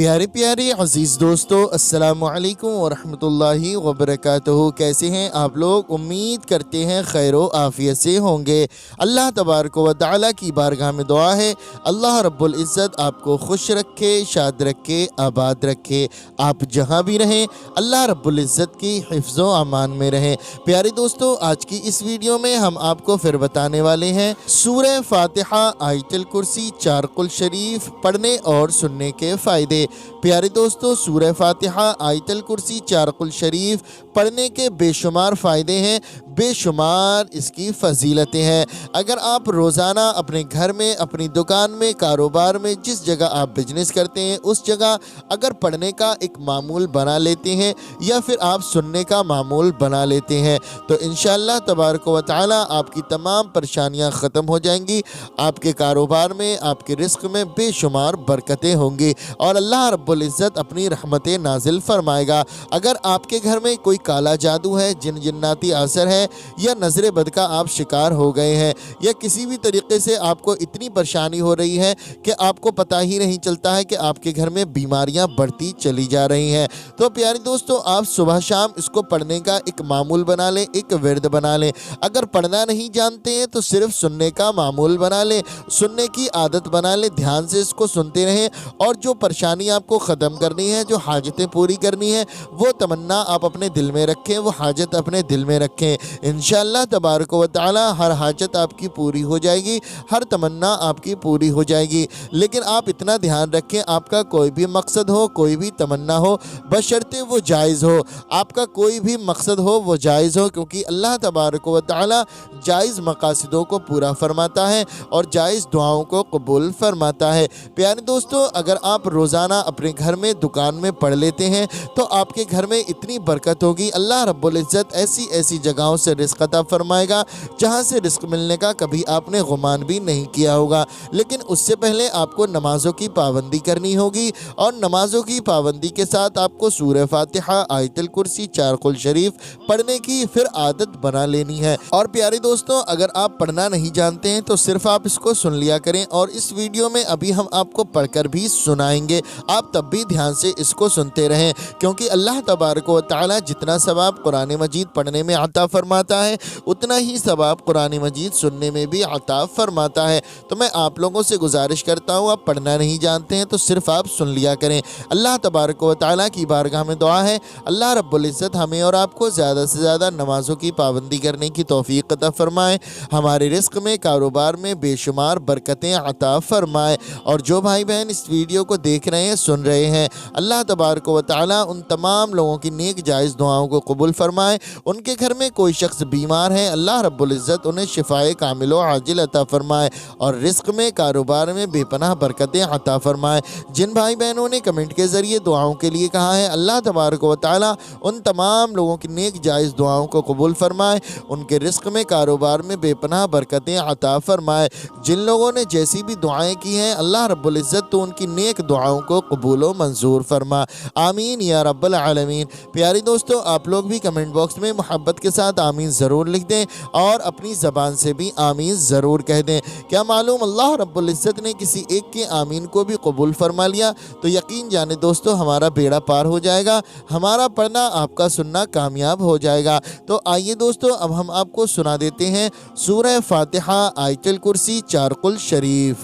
प्यारे प्यारे अजीज़ दोस्तों, अस्सलामु अलैकुम वरहमतुल्लाहि वबरकातुहू। कैसे हैं आप लोग? उम्मीद करते हैं खैर व आफ़ियत से होंगे। अल्लाह तबारक व तआला की बारगाह में दुआ है, अल्लाह रब्बुल इज़्ज़त आपको खुश रखे, शाद रखे, आबाद रखे। आप जहाँ भी रहें अल्लाह रब्बुल इज़्ज़त की हिफ्ज़ व अमान में रहें। प्यारे दोस्तों, आज की इस वीडियो में हम आपको फिर बताने वाले हैं सूरह फातिहा, आयतुल कुर्सी, चार कुल शरीफ पढ़ने और सुनने के फ़ायदे। प्यारे दोस्तों, सूरह फातिहा, आयतुल कुर्सी, चार कुल शरीफ पढ़ने के बेशुमार फ़ायदे हैं, बेशुमार इसकी फजीलतें हैं। अगर आप रोज़ाना अपने घर में, अपनी दुकान में, कारोबार में, जिस जगह आप बिजनेस करते हैं उस जगह अगर पढ़ने का एक मामूल बना लेते हैं या फिर आप सुनने का मामूल बना लेते हैं तो इंशाअल्लाह तबारक व तआला आपकी तमाम परेशानियां ख़त्म हो जाएंगी। आपके कारोबार में, आपके रिस्क में बेशुमार बरकतें होंगी और अल्लाह रब्बुल इज़्ज़त अपनी रहमतें नाजिल फरमाएगा। अगर आपके घर में कोई काला जादू है, जिन जिन्नाती असर है या नज़र बद का आप शिकार हो गए हैं या किसी भी तरीके से आपको इतनी परेशानी हो रही है कि आपको पता ही नहीं चलता है कि आपके घर में बीमारियां बढ़ती चली जा रही हैं, तो प्यारे दोस्तों आप सुबह शाम इसको पढ़ने का एक मामूल बना लें, एक विर्द बना लें। अगर पढ़ना नहीं जानते हैं तो सिर्फ सुनने का मामूल बना लें, सुनने की आदत बना लें, ध्यान से इसको सुनते रहें और जो परेशानी आपको ख़त्म करनी है, जो हाजतें पूरी करनी है, वो तमन्ना आप अपने दिल में रखें, वो हाजत अपने दिल में रखें। इंशाअल्लाह तबारक व तआला हर हाजत आपकी पूरी हो जाएगी, हर तमन्ना आपकी पूरी हो जाएगी। लेकिन आप इतना ध्यान रखें, आपका कोई भी मकसद हो, कोई भी तमन्ना हो, बशर्ते वो जायज़ हो। आपका कोई भी मकसद हो वो जायज़ हो, क्योंकि अल्लाह तबारक व तआला जायज़ मकासदों को पूरा फरमाता है और जायज़ दुआओं को कबूल फरमाता है। प्यारे दोस्तों, अगर आप रोज़ाना अपने घर में, दुकान में पढ़ लेते हैं तो आपके घर में इतनी बरकत होगी, अल्लाह रब्बुल इज़्ज़त ऐसी ऐसी जगहों से रिज़्क़ अता फरमाएगा जहाँ से रिज़्क़ मिलने का कभी आपने गुमान भी नहीं किया होगा। लेकिन उससे पहले आपको नमाज़ों की पाबंदी करनी होगी और नमाज़ों की पाबंदी के साथ आपको सूरह फातिहा, आयतुल कुर्सी, चार कुल शरीफ पढ़ने की फिर आदत बना लेनी है। और प्यारे दोस्तों, अगर आप पढ़ना नहीं जानते हैं तो सिर्फ आप इसको सुन लिया करें और इस वीडियो में अभी हम आपको पढ़कर भी सुनाएंगे, आप तब भी ध्यान से इसको सुनते रहें, क्योंकि अल्लाह तबारक व तआला जितना सवाब कुरान मजीद पढ़ने में अता फरमाता है उतना ही सवाब कुरान मजीद सुनने में भी अता फरमाता है। तो मैं आप लोगों से गुजारिश करता हूँ, आप पढ़ना नहीं जानते हैं तो सिर्फ आप सुन लिया करें। अल्लाह तबारक व तआला की बारगाह में दुआ है, अल्लाह रब्बुल इज़्ज़त हमें और आपको ज़्यादा से ज़्यादा नमाज़ों की पाबंदी करने की तौफ़ीक़ अता फ़रमाए, हमारे रिस्क में, कारोबार में बेशुमार बरकतें अता फ़रमाए। और जो भाई बहन इस वीडियो को देख रहे हैं, सुन रहे हैं, अल्लाह तबारक व तआला उन तमाम लोगों की नेक जायज़ दुआओं को कबूल फरमाए। उनके घर में कोई शख्स बीमार है, अल्लाह रब्बुल इज़्ज़त उन्हें शिफ़ाए कामिल व आजिल अता फ़रमाए और रिस्क में, कारोबार में बेपनाह बरकतें अता फ़रमाए। जिन भाई बहनों ने कमेंट के ज़रिए दुआओं के लिए कहा है, अल्लाह तबारक व तआला उन तमाम लोगों की नेक जायज़ दुआओं को कबूल फरमाए, उनके रिस्क में, कारोबार में बेपनाह बरकतें अता फ़रमाए। जिन लोगों ने जैसी भी दुआएं की हैं, अल्लाह रब्बुल इज़्ज़त तो उनकी नेक दुआओं को कबूल व मंजूर फरमा, आमीन या रब्बल आलमीन। प्यारे दोस्तों, आप लोग भी कमेंट बॉक्स में मोहब्बत के साथ आमीन ज़रूर लिख दें और अपनी ज़बान से भी आमीन ज़रूर कह दें। क्या मालूम अल्लाह रब्बुल इज़्ज़त ने किसी एक के आमीन को भी कबूल फरमा लिया तो यकीन जाने दोस्तों हमारा बेड़ा पार हो जाएगा, हमारा पढ़ना आपका सुनना कामयाब हो जाएगा। तो आइए दोस्तों, अब हम आपको सुना देते हैं सूरह फातिहा, आयतुल कुर्सी, चार कुल शरीफ।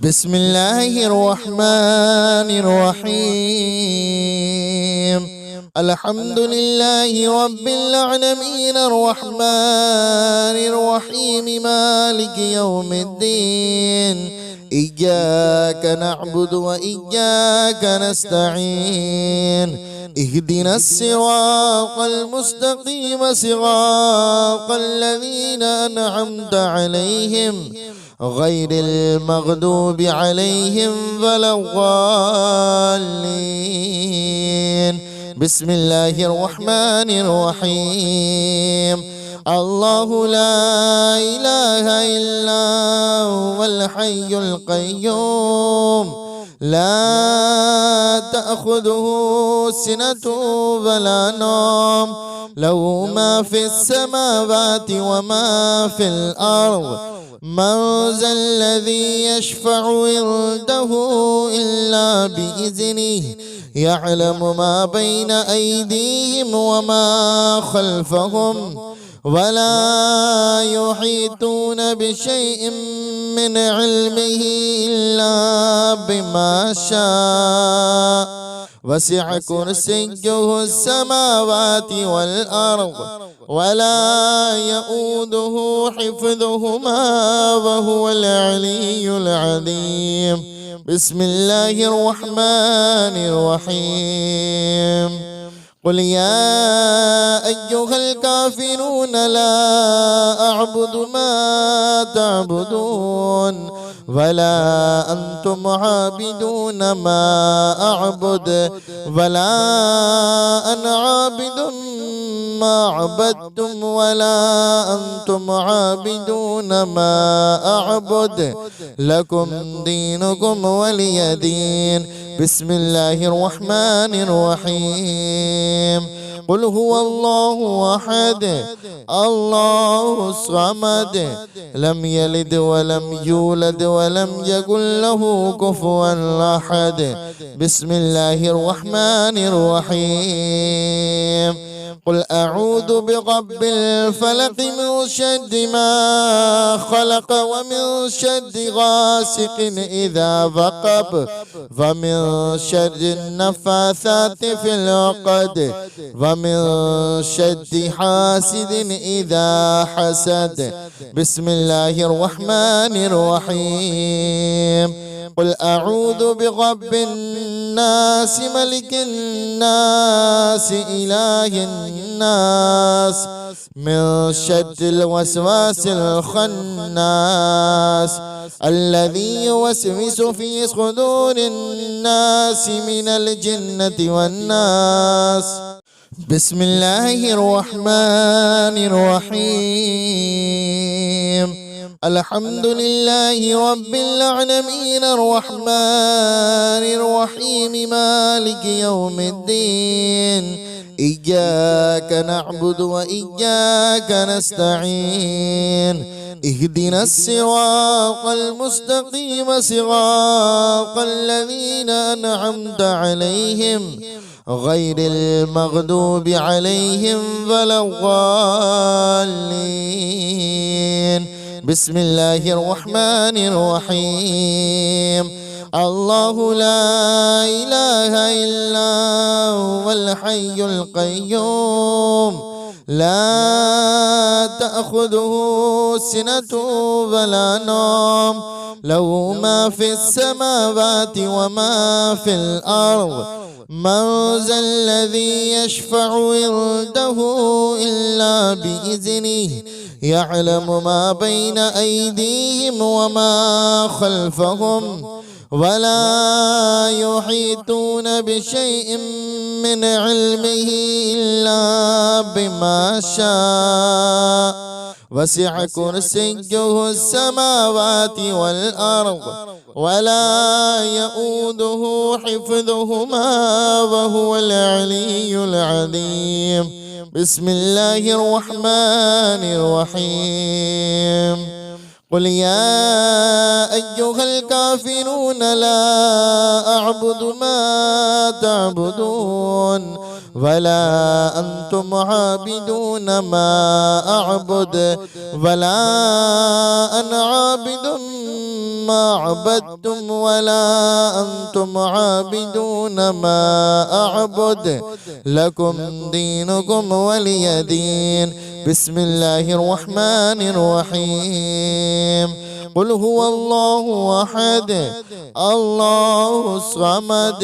बिस्मिल्लाहिर्रहमानिर्रहीम। अल्हम्दुलिल्लाहि रब्बिल आलमीन अर्रहमानिर्रहीम मालिकि यौमिद्दीन इय्याक नअबुदु व इय्याक नस्तईन इहदिनस सिरातल मुस्तकीम सिरातल लज़ीना अनअमता अलैहिम गैरिल मग़दूबि अलैहिम वलद्दाल्लीन। बिस्मिल्लाहिर्रहमानिर्रहीम। अल्लाहु ला इलाहा इल्ला हुवल हय्युल क़य्यूम ला तअख़ुज़ुहु सिनतुन वला नौम लहू मा फ़िस समावाति व मा फ़िल अर्ज़ من ذا الذي يشفع عنده إلا بإذنه يعلم ما بين أيديهم وما خلفهم ولا يحيطون بشيء من علمه إلا بما شاء وسع كرسيه السماوات والأرض ولا يؤوده حفظهما وهو العلي العظيم. بسم الله الرحمن الرحيم. قل يا أيها الكافرون لا أعبد ما تعبدون ولا أنتم عابدون ما أعبد ولا أنا عابد ما عبدتم ولا أنتم عابدون ما أعبد لكم دينكم ولي دين. بسم الله الرحمن الرحيم. قل هو الله أحد الله الصمد لم يلد ولم يولد ولم يكن له كفوا أحد. بسم الله الرحمن الرحيم. قل أعوذ برب الفلق من شر ما خلق ومن شر غاسق إذا وقب ومن شر النفاثات في العقد ومن شر حاسد إذا حسد. بسم الله الرحمن الرحيم. قل أعوذ برب الناس ملك الناس إله الناس من شر الوسواس الخناس الذي يوسوس في صدور الناس من الجنة والناس. بسم الله الرحمن الرحيم. الحمد لله رب العالمين الرحمن الرحيم مالك يوم الدين إياك نعبد وإياك نستعين اهدنا الصراط المستقيم صراط الذين أنعمت عليهم غير المغضوب عليهم ولا الضالين. بسم الله الرحمن الرحيم. الله لا إله إلا هو الحي القيوم لا تأخذه سنة ولا نوم له ما في السماوات وما في الأرض. من ذا الذي يشفع عنده إلا بإذنه يعلم ما بين أيديهم وما خلفهم ولا يحيطون بشيء من علمه إلا بما شاء وسع كرسيه السماوات والأرض ولا يؤوده حفظهما وهو العلي العظيم. بسم الله الرحمن الرحيم. قل يا أيها الكافرون لا أعبد ما تعبدون ولا أنتم عابدون ما أعبد ولا أنا عابد ما عبدتم ولا أنتم عابدون ما أعبد لكم دينكم ولي دين. بسم الله الرحمن الرحيم. قل هو الله أحد الله الصمد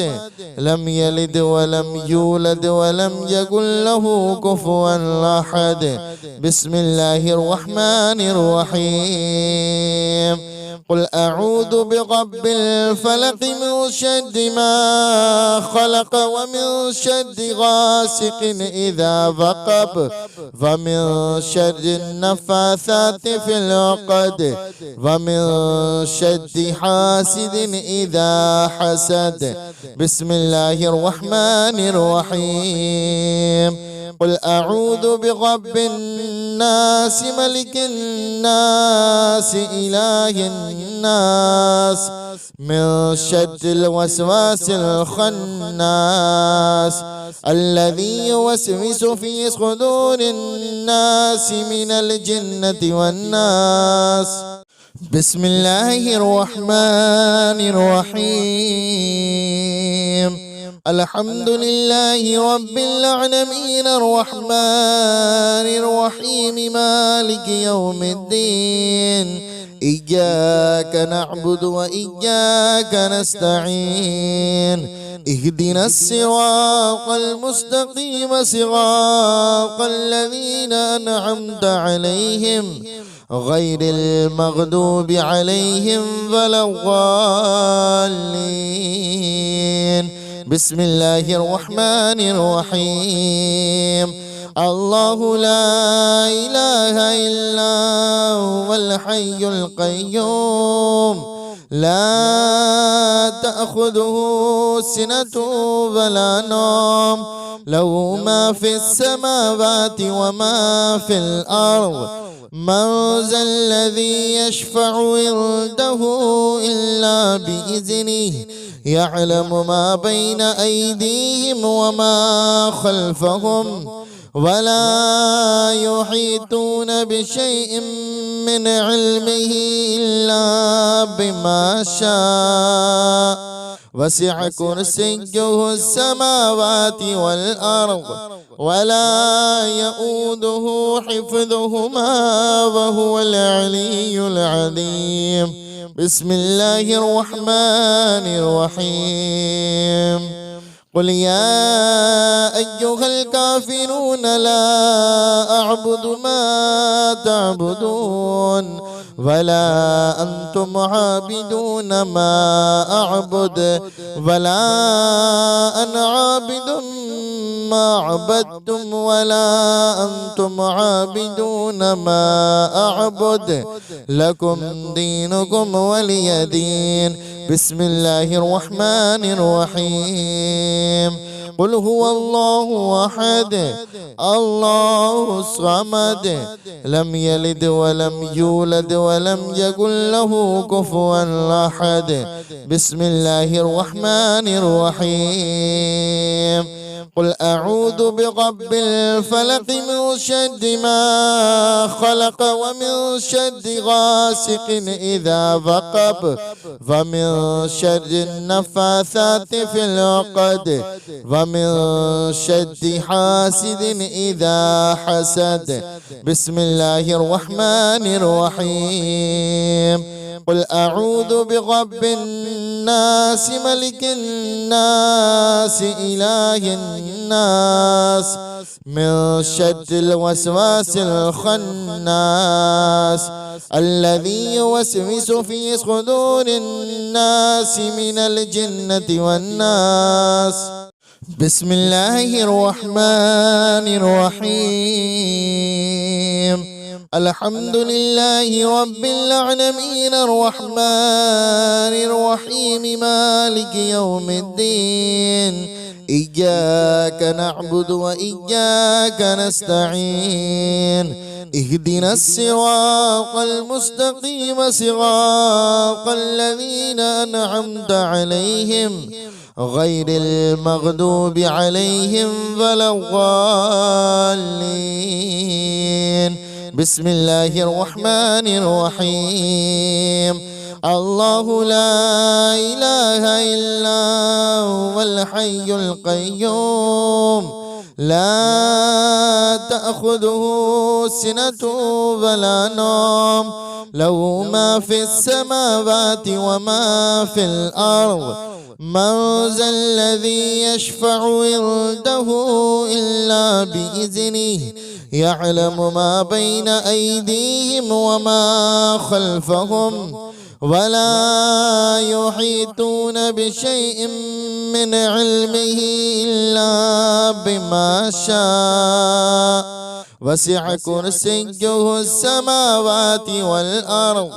لم يلد ولم يولد ولم يكن له كفوا أحد. بسم الله الرحمن الرحيم. قل أعوذ برب الفلق من شر ما خلق ومن شر غاسق إذا وقب ومن شر النفاثات في العقد ومن شر حاسد إذا حسد. بسم الله الرحمن الرحيم. قل أعوذ برب الناس ملك الناس إله الناس من شر الوسواس الخناس الذي يوسوس في صدور الناس من الجنة والناس. بسم الله الرحمن الرحيم. الحمد لله رب العالمين الرحمن الرحيم مالك يوم الدين إياك نعبد وإياك نستعين اهدنا الصراط المستقيم صراط الذين أنعمت عليهم غير المغضوب عليهم ولا الضالين. بسم الله الرحمن الرحيم. الله لا إله إلا هو الحي القيوم لا تأخذه سنة ولا نوم له ما في السماوات وما في الأرض من ذا الذي يشفع عنده إلا بإذنه يعلم ما بين أيديهم وما خلفهم ولا يحيطون بشيء من علمه إلا بما شاء وسع كرسيه السماوات والأرض ولا يؤوده حفظهما وهو العلي العظيم. بسم الله الرحمن الرحيم. قل يا أيها الكافرون لا أعبد ما تعبدون ولا أنتم عابدون ما أعبد ولا أنا عابد ما عبدتم ولا أنتم عابدون ما أعبد لكم دينكم ولي دين. بسم الله الرحمن الرحيم. قل هو الله أحد الله الصمد لم يلد ولم يولد ولم يكن له كفوا أحد. بسم الله الرحمن الرحيم. قل أعوذ برب الفلق من شر ما خلق ومن شر غاسق إذا وقب ومن شر النفاثات في العقد ومن شر حاسد إذا حسد. بسم الله الرحمن الرحيم. قل أعوذ برب الناس ملك الناس إله الناس من شر الوسواس الخناس الذي يوسوس في صدور الناس من الجنة والناس. بسم الله الرحمن الرحيم. الحمد لله رب العالمين الرحمن الرحيم مالك يوم الدين إياك نعبد وإياك نستعين اهدنا الصراط المستقيم صراط الذين أنعمت عليهم غير المغضوب عليهم ولا الضالين. بسم الله الرحمن الرحيم. الله لا إله إلا هو الحي القيوم لا تأخذه سنة ولا نوم له ما في السماوات وما في الأرض من ذا الذي يشفع عنده إلا بإذنه يعلم ما بين أيديهم وما خلفهم ولا يحيطون بشيء من علمه إلا بما شاء وسع كرسيه السماوات والأرض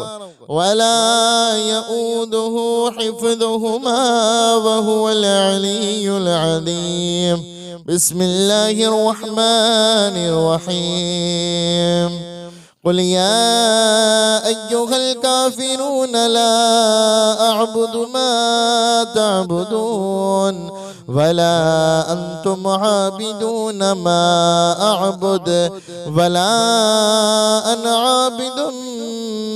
ولا يؤوده حفظهما وهو العلي العظيم. بسم الله الرحمن الرحيم قل يا أيها الكافرون لا أعبد ما تعبدون ولا أنتم عابدون ما أعبد ولا أنا عابد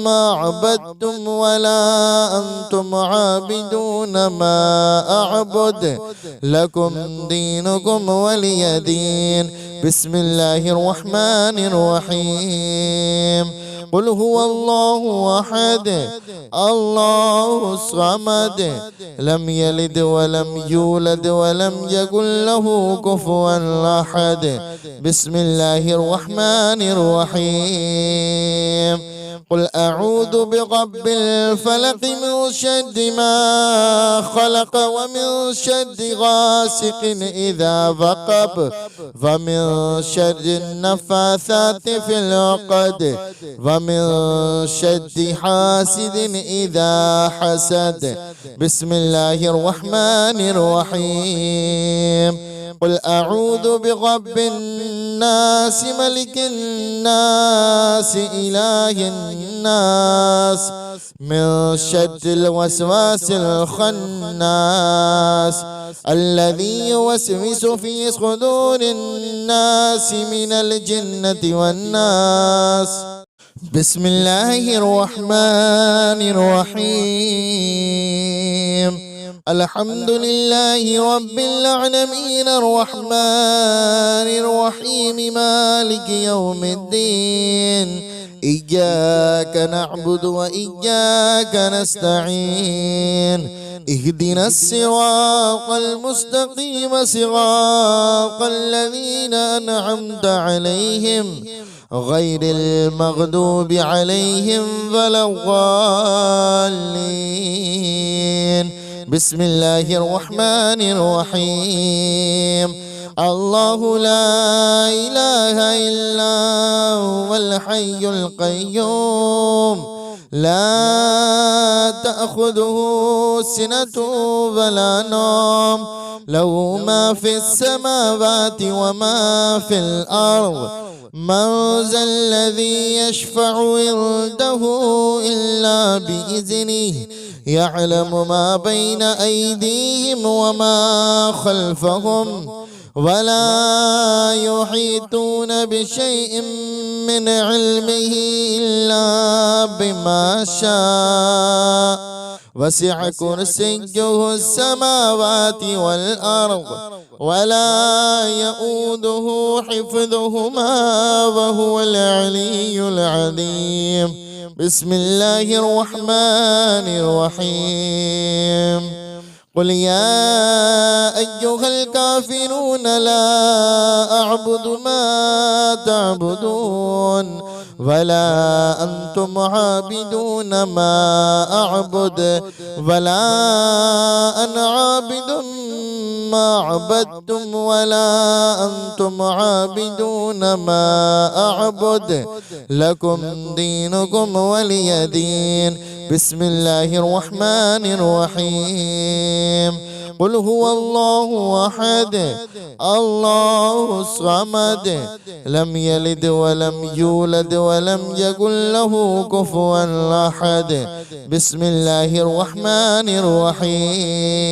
ما عبدتم ولا أنتم عابدون ما أعبد لكم دينكم ولي دين بسم الله الرحمن الرحيم قل هو الله أحد الله الصمد لم يلد ولم يولد ولم يكن له كفوا أحد بسم الله الرحمن الرحيم قل أعوذ برب الفلق من شر ما خلق ومن شر غاسق إذا وقب ومن شر النفاثات في العقد ومن شر حاسد إذا حسد بسم الله الرحمن الرحيم قل أعوذ برب الناس ملك الناس إله الناس من شر الوسواس الخناس الذي يوسوس في صدور الناس من الجنة والناس بسم الله الرحمن الرحيم الحمد لله رب العالمين الرحمن الرحيم مالك يوم الدين إياك نعبد وإياك نستعين اهدنا الصراط المستقيم صراط الذين أنعمت عليهم غير المغضوب عليهم ولا الضالين بسم الله الرحمن الرحيم الله لا إله إلا هو الحي القيوم لا تأخذه سنة ولا نوم له ما في السماوات وما في الأرض من ذا الذي يشفع عنده إلا بإذنه يعلم ما بين أيديهم وما خلفهم ولا يحيطون بشيء من علمه إلا بما شاء وسع كرسيه السماوات والأرض ولا يؤوده حفظهما وهو العلي العظيم بسم الله الرحمن الرحيم قل يا أيها الكافرون لا أعبد ما تعبدون ولا أنتم عابدون ما أعبد ولا أنا عابد ما عبدتم ولا أنتم عابدون ما أعبد لكم دينكم ولي دين بسم الله الرحمن الرحيم قل هو الله أحد الله الصمد لم يلد ولم يولد ولم يكن له كفوا أحد بسم الله الرحمن الرحيم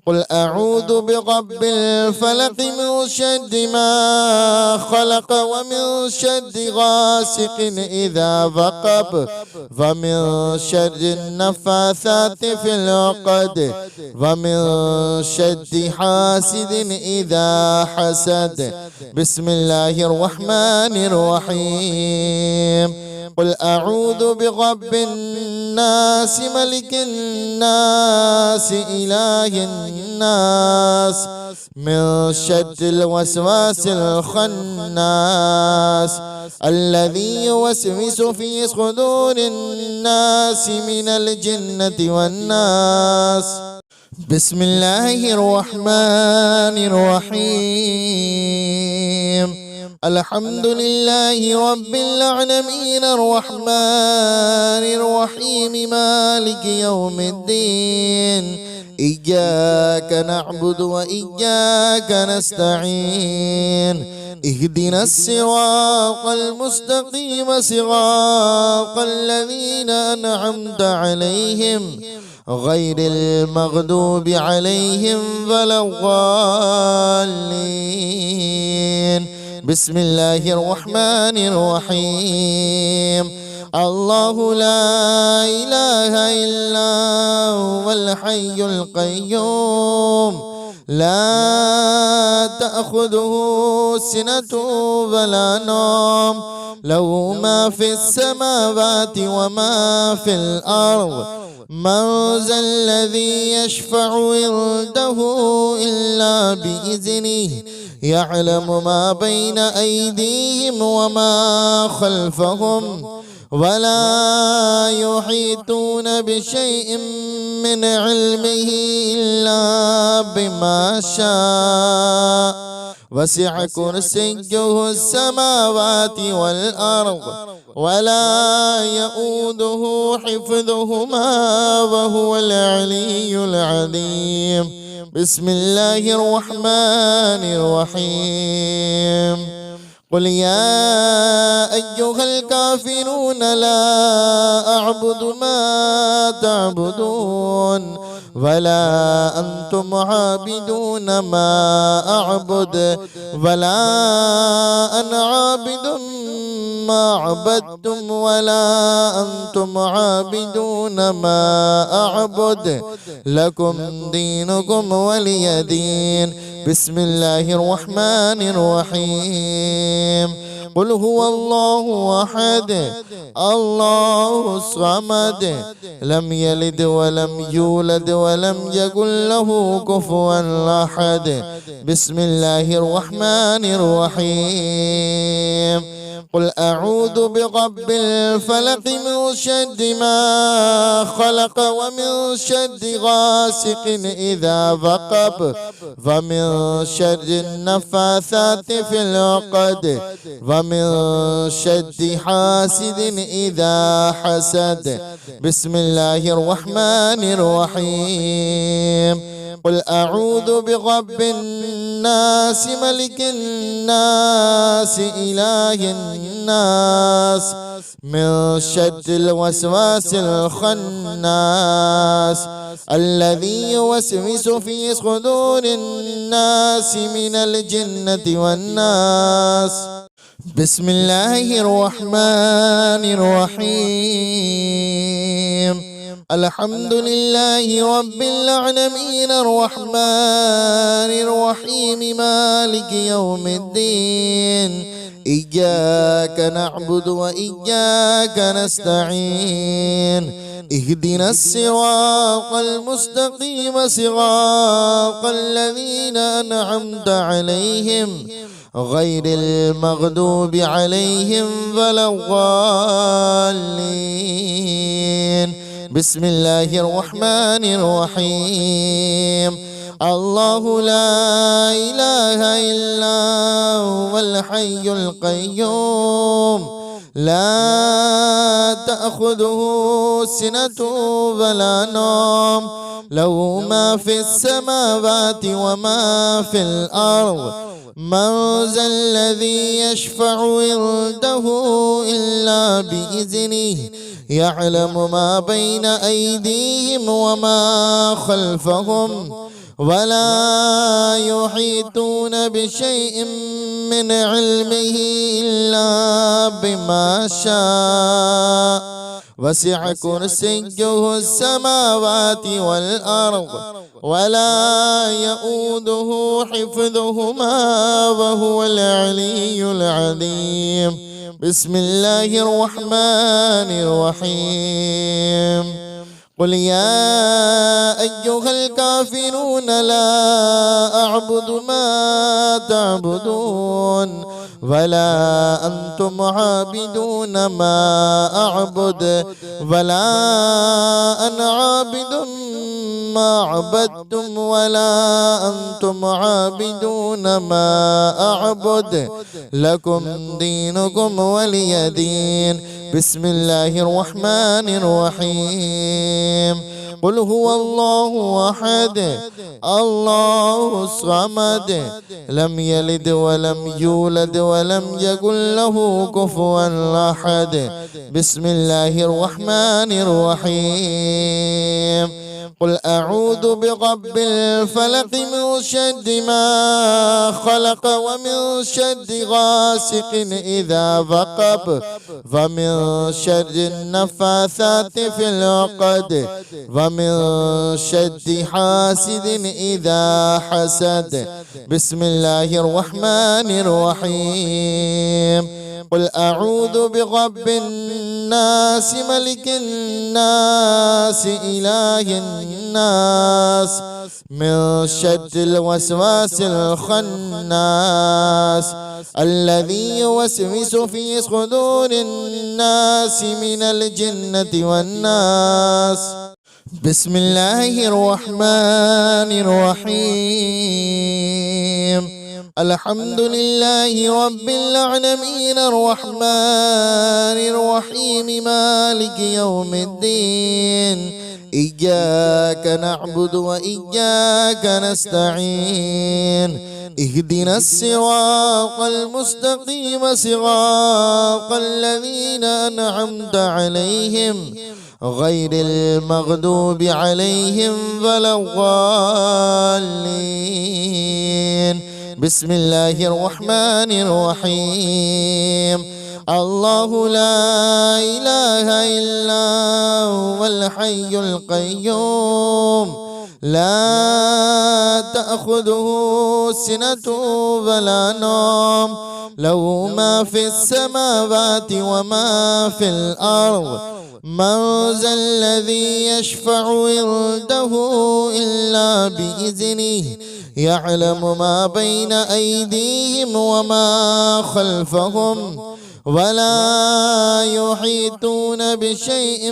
قل أعوذ برب الفلق من شر ما خلق ومن شر غاسق إذا وقب ومن شر النفاثات في العقد ومن شر حاسد إذا حسد بسم الله الرحمن الرحيم قل أعوذ برب الناس ملك الناس إله الناس من شر الوسواس الخناس الذي يوسوس في صدور الناس من الجنة والناس بسم الله الرحمن الرحيم الحمد لله رب العالمين الرحمن الرحيم مالك يوم الدين إياك نعبد وإياك نستعين اهدنا الصراط المستقيم صراط الذين أنعمت عليهم غير المغضوب عليهم ولا الضالين. بسم الله الرحمن الرحيم. الله لا إله إلا هو الحي القيوم لا تأخذه سنة ولا نوم له ما في السماوات وما في الأرض من ذا الذي يشفع عنده إلا بإذنه يعلم ما بين أيديهم وما خلفهم ولا يحيطون بشيء من علمه إلا بما شاء وسع كرسيه السماوات والأرض ولا يؤوده حفظهما وهو العلي العظيم. بسم الله الرحمن الرحيم. قل يا أيها الكافرون لا أعبد ما تعبدون ولا أنتم عابدون ما أعبد ولا أنا عابد ما عبدتم ولا أنتم عابدون ما أعبد لكم دينكم ولي دين. بسم الله الرحمن الرحيم. قل هو الله أحد الله الصمد لم يلد ولم يولد ولم يكن له كفوا أحد. بسم الله الرحمن الرحيم. قل أعوذ برب الفلق من شر ما خلق ومن شر غاسق إذا وقب ومن شر النفاثات في العقد ومن شر حاسد إذا حسد. بسم الله الرحمن الرحيم. قل أعوذ برب الناس ملك الناس إله الناس من شر الوسواس الخناس الذي يوسوس في صدور الناس من الجنة والناس. بسم الله الرحمن الرحيم. الحمد لله رب العالمين الرحمن الرحيم مالك يوم الدين إياك نعبد وإياك نستعين اهدنا الصراط المستقيم صراط الذين أنعمت عليهم غير المغضوب عليهم ولا الضالين. بسم الله الرحمن الرحيم. الله لا إله إلا هو الحي القيوم لا تأخذه سنة ولا نوم له ما في السماوات وما في الأرض من ذا الذي يشفع عنده إلا بإذنه يعلم ما بين أيديهم وما خلفهم ولا يحيطون بشيء من علمه إلا بما شاء وسع كرسيه السماوات والأرض ولا يؤوده حفظهما وهو العلي العظيم. بسم الله الرحمن الرحيم. قل يا أيها الكافرون لا أعبد ما تعبدون ولا أنتم عابدون ما أعبد ولا أنا عابد ما عبدتم ولا أنتم عابدون ما أعبد لكم دينكم ولي دين. بسم الله الرحمن الرحيم. قل هو الله أحد الله الصمد لم يلد ولم يولد ولم يكن له كفوا أحد بسم الله الرحمن الرحيم قل أعوذ برب الفلق من شر ما خلق ومن شر غاسق إذا وقب ومن شر النفاثات في العقد ومن شر حاسد إذا حسد بسم الله الرحمن الرحيم قل أعوذ برب الناس ملك الناس إله الناس من شر الوسواس الخناس الذي يوسوس في صدور الناس من الجنة والناس بسم الله الرحمن الرحيم الحمد لله رب العالمين الرحمن الرحيم مالك يوم الدين إياك نعبد وإياك نستعين اهدنا الصراط المستقيم صراط الذين أنعمت عليهم غير المغضوب عليهم ولا الضالين بسم الله الرحمن الرحيم الله لا إله إلا هو الحي القيوم لا تأخذه سنة ولا نوم له ما في السماوات وما في الأرض من ذا الذي يشفع عنده إلا بإذنه يعلم ما بين أيديهم وما خلفهم ولا يحيطون بشيء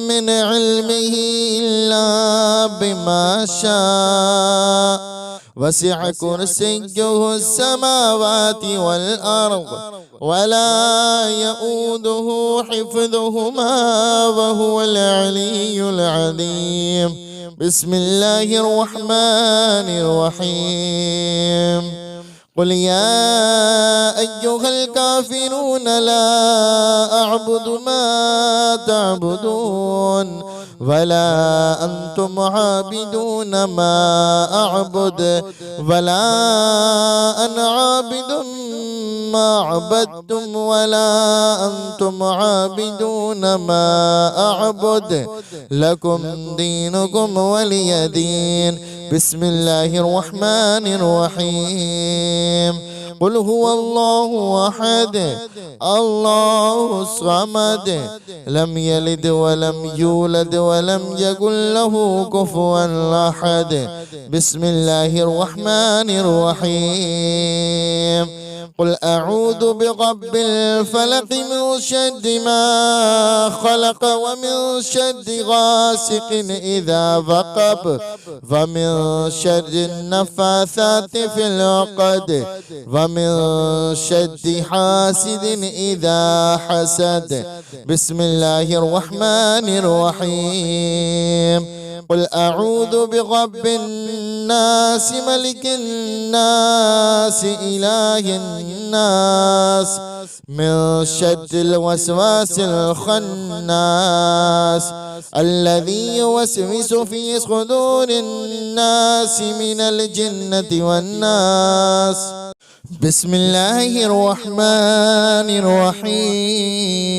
من علمه إلا بما شاء وسع كرسيه السماوات والأرض ولا يؤوده حفظهما وهو العلي العظيم بسم الله الرحمن الرحيم قل يا أيها الكافرون لا أعبد ما تعبدون ولا أنتم عابدون ما أعبد ولا أنا عابد ما عبدتم ولا أنتم عابدون ما أعبد لكم دينكم ولي دين بسم الله الرحمن الرحيم قل هو الله أحد الله الصمد لم يلد ولم يولد ولم يكن له كفوا أحد بسم الله الرحمن الرحيم قل أعوذ برب الفلق من شر ما خلق ومن شر غاسق إذا وقب ومن شر النفاثات في العقد ومن شر حاسد إذا حسد بسم الله الرحمن الرحيم قل أعوذ برب الناس ملك الناس إله الناس من شر الوسواس الخناس الذي يوسوس في صدور الناس من الجنة والناس بسم الله الرحمن الرحيم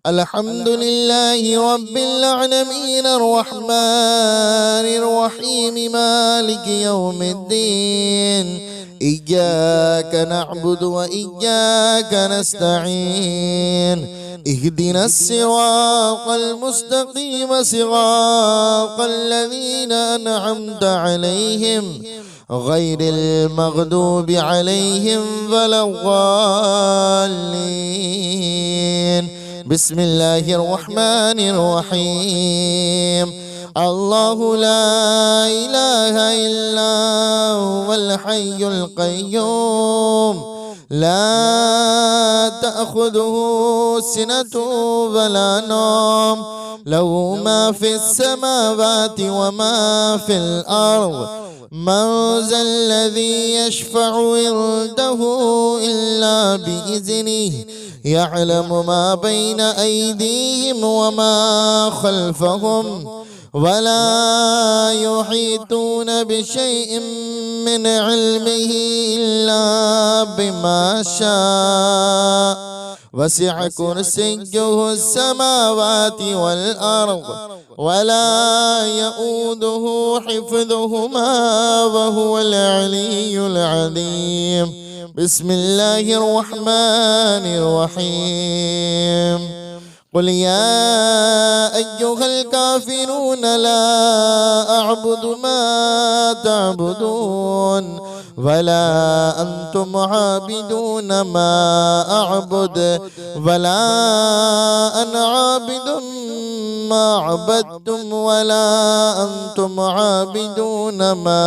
الحمد لله رب العالمين الرحمن الرحيم مالك يوم الدين إياك نعبد وإياك نستعين اهدنا الصراط المستقيم صراط الذين أنعمت عليهم غير المغضوب عليهم ولا الضالين بسم الله الرحمن الرحيم الله لا إله إلا هو الحي القيوم لا تأخذه سنة ولا نوم له ما في السماوات وما في الأرض من ذا الذي يشفع عنده إلا بإذنه يعلم ما بين أيديهم وما خلفهم ولا يحيطون بشيء من علمه إلا بما شاء وسع كرسيه السماوات والأرض ولا يؤوده حفظهما وهو العلي العظيم. بسم الله الرحمن الرحيم. قل يا أيها الكافرون لا أعبد ما تعبدون ولا أنتم عابدون ما أعبد ولا أنا عابد ما عبدتم ولا أنتم عابدون ما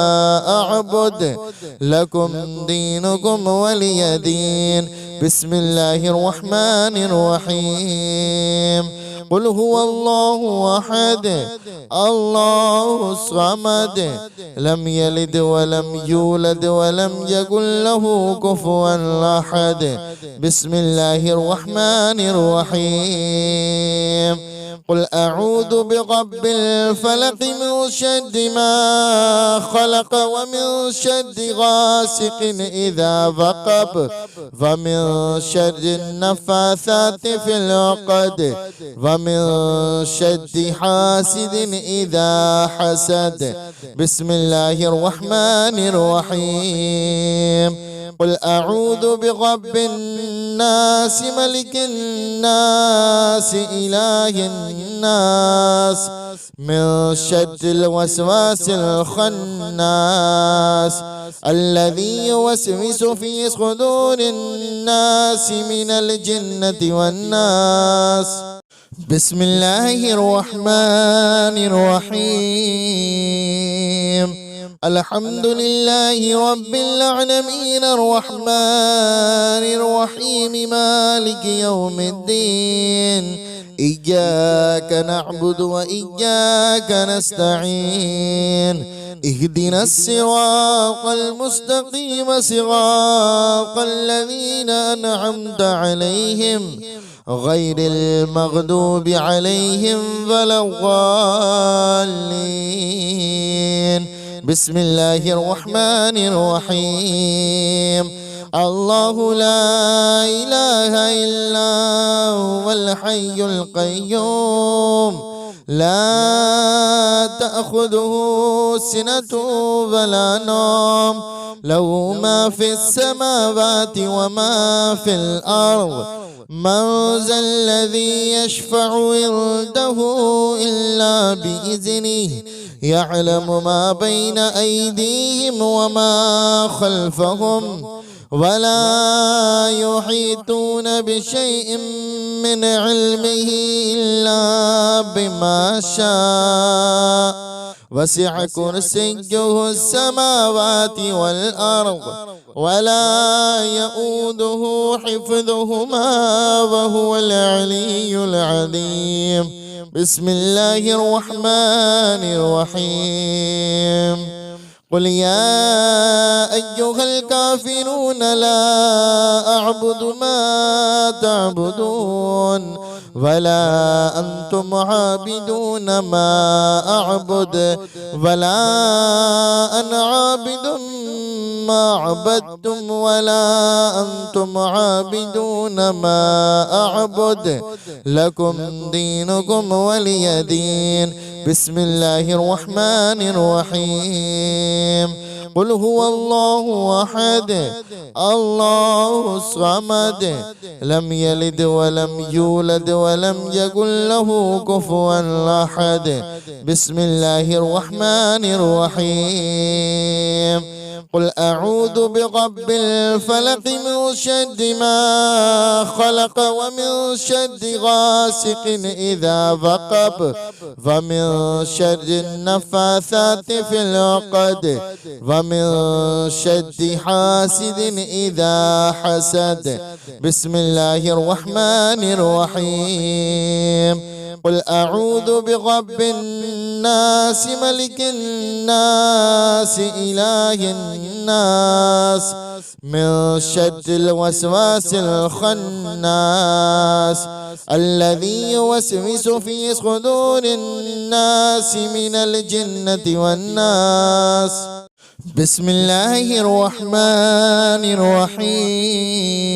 أعبد لكم دينكم ولي دين. بسم الله الرحمن الرحيم. قل هو الله أحد الله الصمد لم يلد ولم يولد ولم يكن له كفوا أحد. بسم الله الرحمن الرحيم. قل أعوذ برب الفلق من شر ما خلق ومن شر غاسق إذا وقب ومن شر النفاثات في العقد ومن شر حاسد إذا حسد. بسم الله الرحمن الرحيم. قل أعوذ برب الناس ملك الناس إله الناس من شر الوسواس الخناس الذي يوسوس في صدور الناس من الجنة والناس. بسم الله الرحمن الرحيم. الحمد لله رب العالمين الرحمن الرحيم مالك يوم الدين إياك نعبد وإياك نستعين اهدنا الصراط المستقيم صراط الذين أنعمت عليهم غير المغضوب عليهم ولا الضالين. بسم الله الرحمن الرحيم. الله لا إله إلا هو الحي القيوم لا تأخذه سنة ولا نوم له ما في السماوات وما في الأرض من ذا الذي يشفع عنده إلا بإذنه يعلم ما بين أيديهم وما خلفهم ولا يحيطون بشيء من علمه إلا بما شاء وسع كرسيه السماوات والأرض ولا يؤوده حفظهما وهو العلي العظيم. بسم الله الرحمن الرحيم. قل يا أيها الكافرون لا أعبد ما تعبدون ولا أنتم عابدون ما أعبد ولا أنا عابد ما عبدتم ولا أنتم عابدون ما أعبد لكم دينكم ولي دين. بسم الله الرحمن الرحيم. قل هو الله أحد الله الصمد لم يلد ولم يولد ولم يكن له كفوا أحد. بسم الله الرحمن الرحيم. قل أعوذ برب الفلق من شر ما خلق ومن شر غاسق إذا وقب ومن شر النفاثات في العقد ومن شر حاسد إذا حسد. بسم الله الرحمن الرحيم. قل أعوذ برب الناس ملك الناس إله الناس من شر الوسواس الخناس الذي يوسوس في صدور الناس من الجنة والناس. بسم الله الرحمن الرحيم.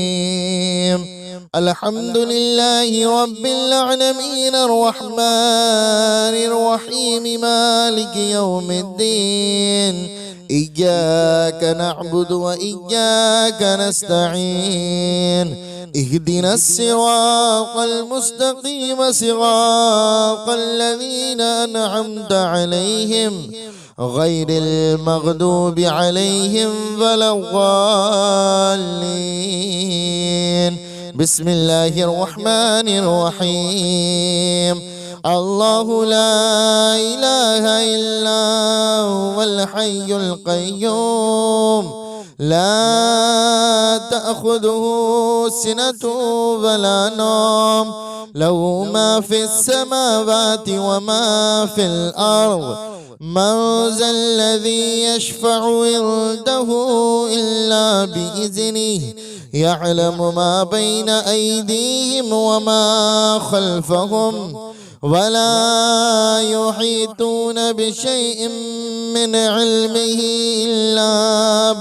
الحمد لله رب العالمين الرحمن الرحيم مالك يوم الدين إياك نعبد وإياك نستعين اهدنا الصراط المستقيم صراط الذين أنعمت عليهم غير المغضوب عليهم ولا الضالين. بسم الله الرحمن الرحيم. الله لا إله إلا هو الحي القيوم لا تأخذه سنة ولا نوم له ما في السماوات وما في الأرض من ذا الذي يشفع عنده إلا بإذنه يعلم ما بين أيديهم وما خلفهم ولا يحيطون بشيء من علمه إلا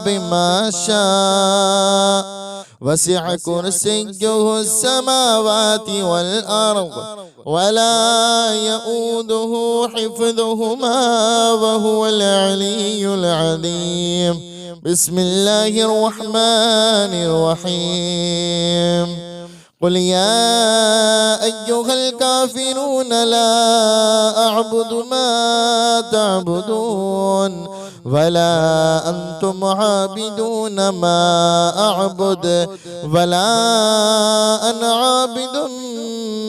بما شاء وسع كرسيه السماوات والأرض ولا يؤوده حفظهما وهو العلي العظيم. بسم الله الرحمن الرحيم. قل يا أيها الكافرون لا أعبد ما تعبدون ولا أنتم عابدون ما أعبد ولا أنا عابد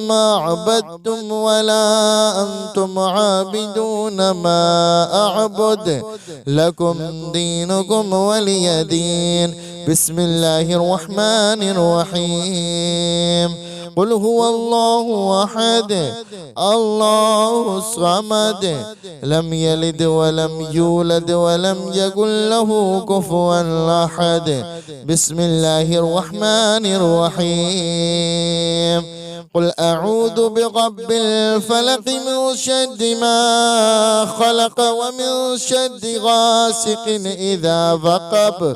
ما عبدتم ولا أنتم عابدون ما أعبد لكم دينكم ولي دين. بسم الله الرحمن الرحيم. قل هو الله أحد الله الصمد لم يلد ولم يولد ولم يكن له كفوا أحد. بسم الله الرحمن الرحيم. قل أعوذ برب الفلق من شر ما خلق ومن شر غاسق إذا وقب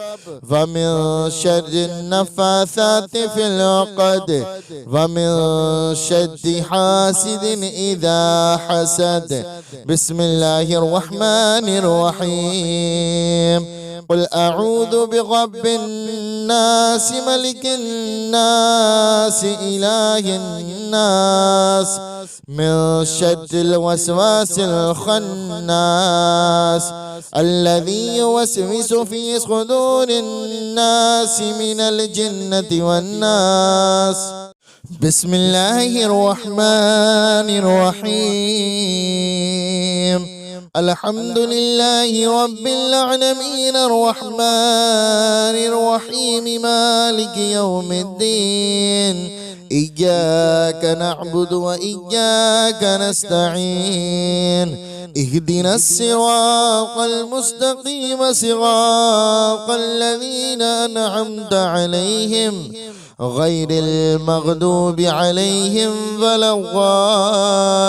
ومن شر النفاثات في العقد ومن شر حاسد إذا حسد. بسم الله الرحمن الرحيم. قل أعوذ برب الناس ملك الناس إله الناس من شر الوسواس الخناس الذي يوسوس في صدور الناس من الجنة والناس. بسم الله الرحمن الرحيم. الحمد لله رب العالمين الرحمن الرحيم مالك يوم الدين إياك نعبد وإياك نستعين اهدنا الصراط المستقيم صراط الذين أنعمت عليهم غير المغضوب عليهم ولا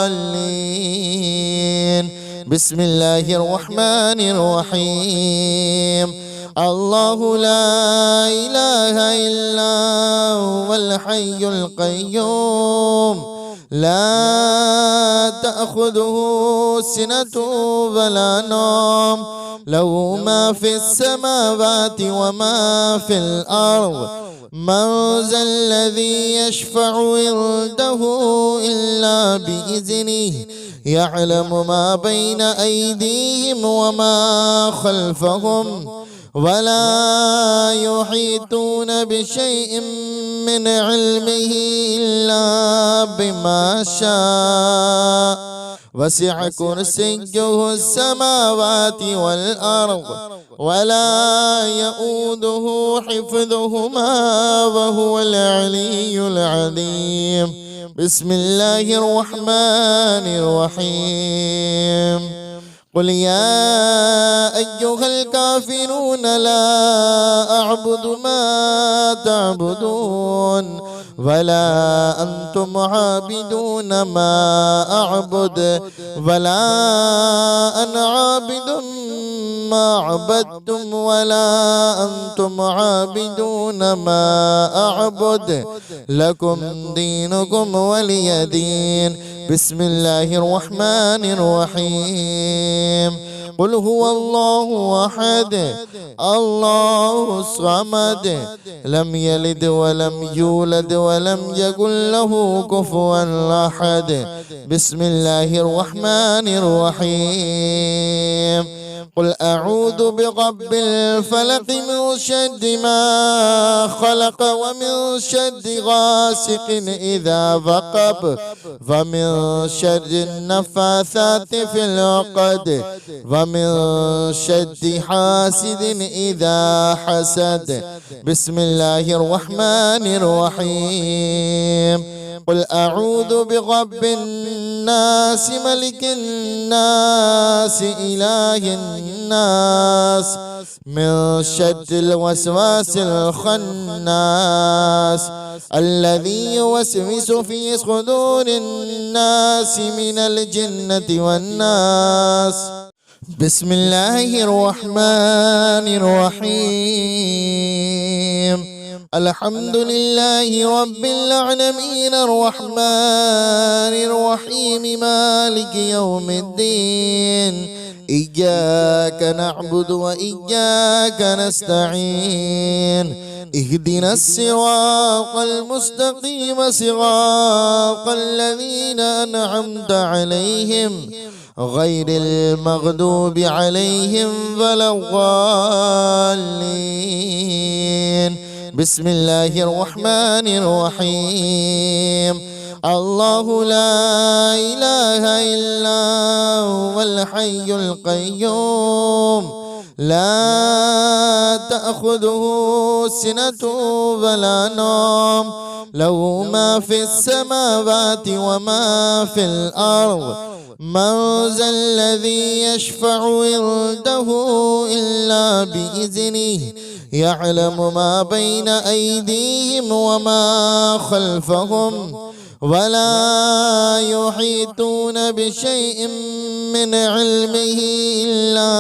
الضالين. بسم الله الرحمن الرحيم. الله لا إله إلا هو الحي القيوم لا تأخذه سنة ولا نوم له ما في السماوات وما في الأرض من ذا الذي يشفع عنده إلا بإذنه يعلم ما بين أيديهم وما خلفهم ولا يحيطون بشيء من علمه إلا بما شاء وسع كرسيه السماوات والأرض ولا يؤوده حفظهما وهو العلي العظيم. بسم الله الرحمن الرحيم. قل يا أيها الكافرون لا أعبد ما تعبدون ولا أنتم عابدون ما أعبد ولا أنا عابد ما عبدتم ولا أنتم عابدون ما أعبد لكم دينكم ولي دين. بسم الله الرحمن الرحيم. قل هو الله أحد الله الصمد لم يلد ولم يولد ولم يكن له كفوا أحد. بسم الله الرحمن الرحيم. قل أعوذ برب الفلق من شر ما خلق ومن شر غاسق إذا وقب ومن شر النفاثات في العقد ومن شر حاسد إذا حسد. بسم الله الرحمن الرحيم. قل أعوذ برب الناس ملك الناس إله الناس من شر الوسواس الخناس الذي يوسوس في صدور الناس من الجنة والناس. بسم الله الرحمن الرحيم. الحمد لله رب العالمين الرحمن الرحيم مالك يوم الدين إياك نعبد وإياك نستعين اهدنا الصراط المستقيم صراط الذين أنعمت عليهم غير المغضوب عليهم ولا الضالين. بسم الله الرحمن الرحيم. الله لا إله إلا هو الحي القيوم لا تأخذه سنة ولا نوم له ما في السماوات وما في الأرض. من ذا الذي يشفع عنده إلا بإذنه يعلم ما بين أيديهم وما خلفهم ولا يحيطون بشيء من علمه إلا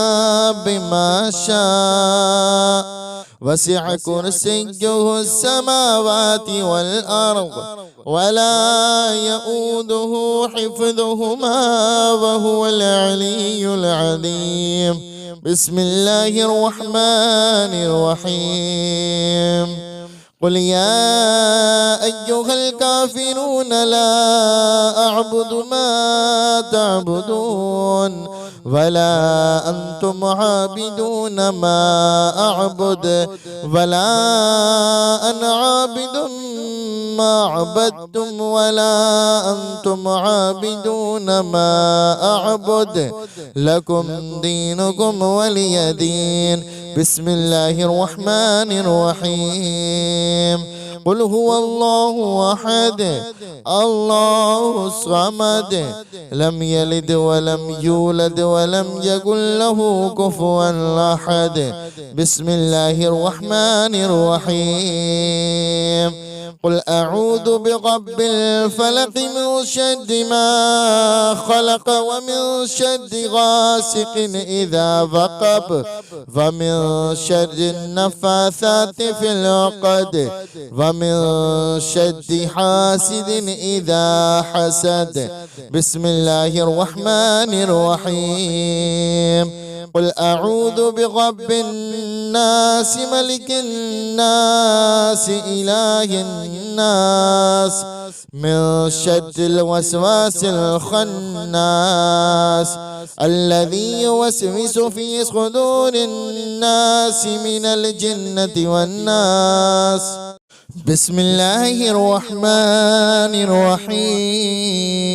بما شاء وسع كرسيه السماوات والأرض ولا يؤوده حفظهما وهو العلي العظيم. بسم الله الرحمن الرحيم. قل يا أيها الكافرون لا أعبد ما تعبدون ولا أنتم عابدون ما أعبد ولا أنا عابد ما عبدتم ولا أنتم عابدون ما أعبد لكم دينكم ولي دين. بسم الله الرحمن الرحيم. قل هو الله أحد الله الصمد لم يلد ولم يولد ولم يكن له كفوا أحد. بسم الله الرحمن الرحيم. قل أعوذ برب الفلق من شر ما خلق ومن شر غاسق إذا وقب ومن شر النفاثات في العقد ومن شر حاسد إذا حسد. بسم الله الرحمن الرحيم. قل أعوذ برب الناس ملك الناس إله الناس من شر الوسواس الخناس الذي يوسوس في صدور الناس من الجنة والناس. بسم الله الرحمن الرحيم.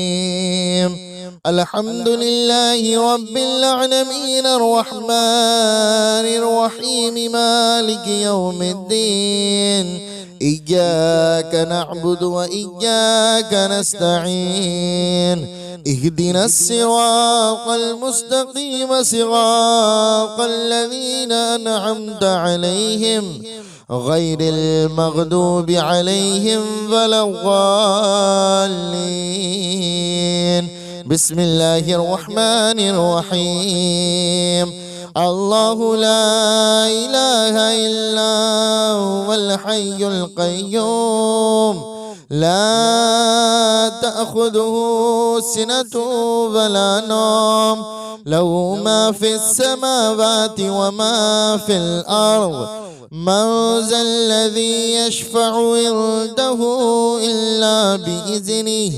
الحمد لله رب العالمين الرحمن الرحيم مالك يوم الدين. إياك نعبد وإياك نستعين. اهدنا الصراط المستقيم صراط الذين أنعمت عليهم غير المغضوب عليهم ولا الضالين. بسم الله الرحمن الرحيم. الله لا إله إلا هو الحي القيوم لا تأخذه سنة ولا نوم له ما في السماوات وما في الأرض. من ذا الذي يشفع عنده إلا بإذنه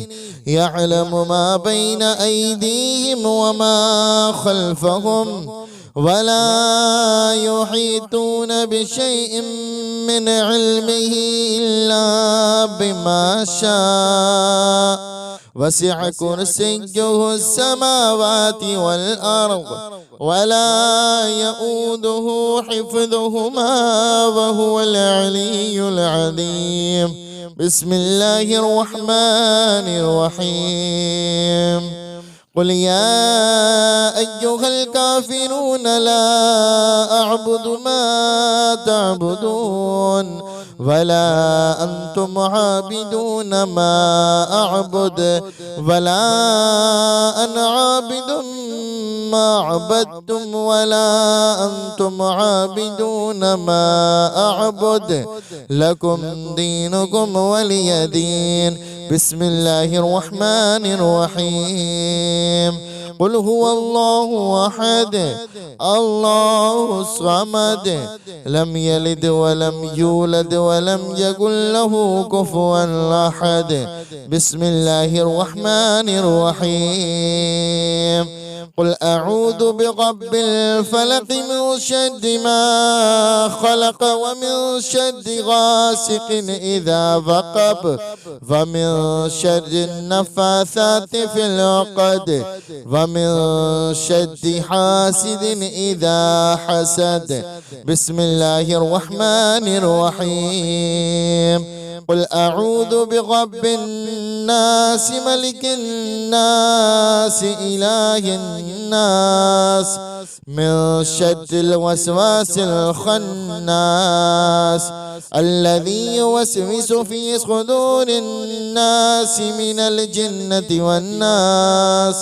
يعلم ما بين أيديهم وما خلفهم ولا يحيطون بشيء من علمه إلا بما شاء. وسع كرسيه السماوات والأرض ولا يؤوده حفظهما وهو العلي العظيم. بسم الله الرحمن الرحيم. قل يا أيها الكافرون لا أعبد ما تعبدون ولا أنتم عابدون ما أعبد ولا أنا عابد ما عبدتم ولا أنتم عابدون ما أعبد لكم دينكم ولي دين. بسم الله الرحمن الرحيم. قل هو الله أحد الله الصمد لم يلد ولم يولد ولم يكن له كفوا أحد. بسم الله الرحمن الرحيم. قل أعوذ برب الفلق من شر ما خلق ومن شر غاسق إذا وقب ومن شر النفاثات في العقد ومن شر حاسد إذا حسد. بسم الله الرحمن الرحيم. قل أعوذ برب الناس ملك الناس إله الناس من شر الوسواس الخناس الذي يوسوس في صدور الناس من الجنة والناس.